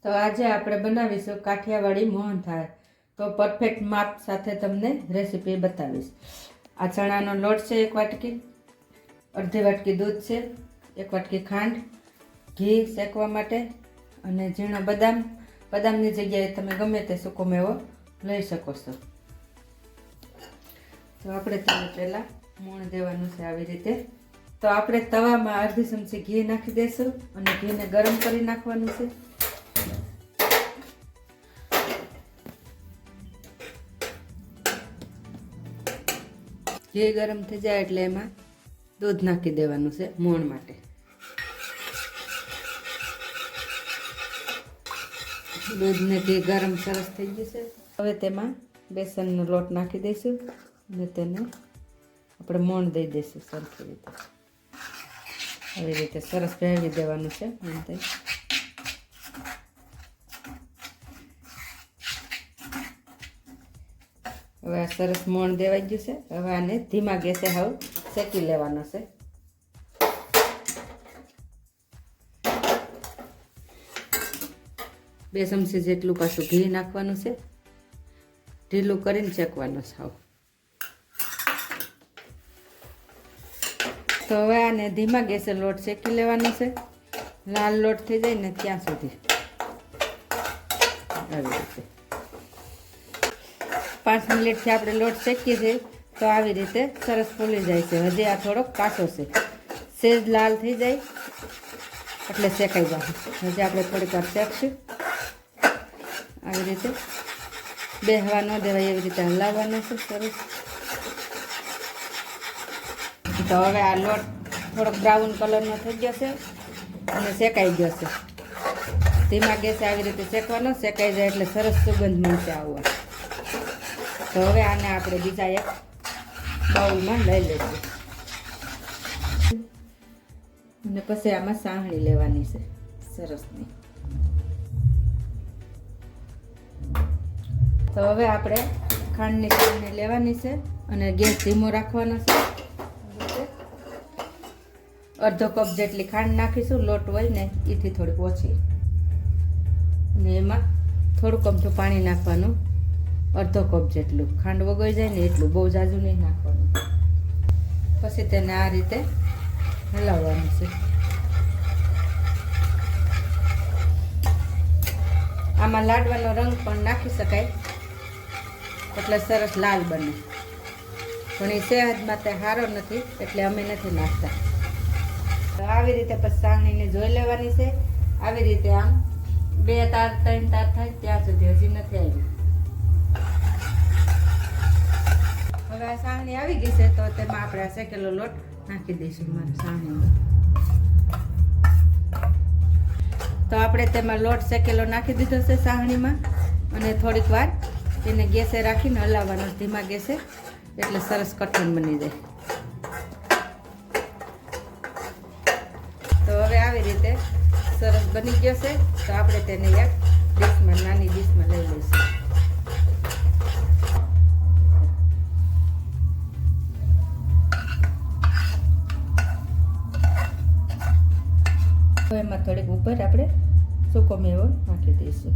તો આજે આપણે બનાવીશું કાઠિયાવાડી મોહનથાળ. તો પરફેક્ટ માપ સાથે તમને રેસીપી બતાવીશ. આ ચણાનો લોટ છે 1 વાટકી, અડધી વાટકી દૂધ છે, 1 વાટકી ખાંડ, ઘી શેકવા માટે અને ઝીણા બદામ. બદામની જગ્યાએ તમે ગમે તે સૂકો મેવો લઈ શકો છો. તો આપણે તેને પહેલાં મોણ દેવાનું છે આવી રીતે. તો આપણે તવામાં અડધી ચમચી ઘી નાખી દઈશું અને ઘીને ગરમ કરી નાખવાનું છે. ઘી ગરમ થઈ જાય એટલે એમાં દૂધ નાખી દેવાનું છે મોણ માટે. દૂધ ને ઘી ગરમ સરસ થઈ ગયું છે. હવે તેમાં બેસનનો લોટ નાખી દઈશું અને તેને આપણે મોણ દઈ દઈશું સરખી રીતે. આવી રીતે સરસ ભેળવી દેવાનું છે. હવે આ સરસ મોણ દેવાઈ ગયું છે. હવે આને ધીમા ગેસે હાવ શેકી લેવાનો છે. બે ચમચી જેટલું પાછું ઘી નાખવાનું છે. ઢીલું કરીને શેકવાનું છે હાવ. તો હવે આને ધીમા ગેસે લોટ શેકી લેવાનો છે. લાલ લોટ થઈ જાય ને ત્યાં સુધી આવી રીતે 5 મિનિટથી આપણે લોટ શેકીએ છીએ તો આવી રીતે સરસ ફૂલી જાય છે. હજી આ થોડોક કાચો છે. સેજ લાલ થઈ જાય એટલે શેકાઈ જાય. હજી આપણે થોડીક વાર શેકશું. આવી રીતે બેહવા ન દેવાય એવી રીતે હલાવવાનો છે સરસ. તો હવે આ લોટ થોડોક બ્રાઉન કલરનો થઈ ગયો છે અને શેકાઈ ગયો છે. ધીમા ગેસે આવી રીતે શેકવાનો. શેકાઈ જાય એટલે સરસ સુગંધ મળશે આવવા. તો હવે આને આપણે બીજા એક બાઉલમાં લઈ લઈશું અને પછી આમાં સાહણી લેવાની છે સરસની. તો હવે આપણે ખાંડની સાહણી લેવાની છે અને ગેસ ધીમો રાખવાનો છે. અડધો કપ જેટલી ખાંડ નાખીશું. લોટ હોય ને એથી થોડીક ઓછી. અને એમાં થોડુંક અમથું પાણી નાખવાનું. અડધો કપ જેટલું. ખાંડ વગોઈ જાય ને એટલું, બહુ ઝાઝું નહીં નાખવાનું. પછી તેને આ રીતે હલાવવાનું છે. આમાં લાડવાનો રંગ પણ નાખી શકાય એટલે સરસ લાલ બને, પણ એ સેહત માટે સારો નથી એટલે અમે નથી નાખતા. તો આવી રીતે પછી સાહણીને જોઈ લેવાની છે. આવી રીતે આમ 2 તાર 3 તાર થાય ત્યાં સુધી હજી નથી આવી. હવે આ સાહણી આવી ગઈ છે તો તેમાં આપણે આ શેકેલો લોટ નાખી દઈશું મારા સાહણીમાં. તો આપણે તેમાં લોટ શેકેલો નાખી દીધો છે સાહણીમાં અને થોડીક વાર તેને ગેસે રાખીને હલાવવાનો ધીમા ગેસે એટલે સરસ કઠણ બની જાય. તો હવે આવી રીતે સરસ બની ગયો છે. તો આપણે તેને એક ડીશમાં, નાની ડીશમાં લઈ લઈશું. એમાં થોડીક ઉપર આપણે સૂકો મેવો નાખી દઈશું.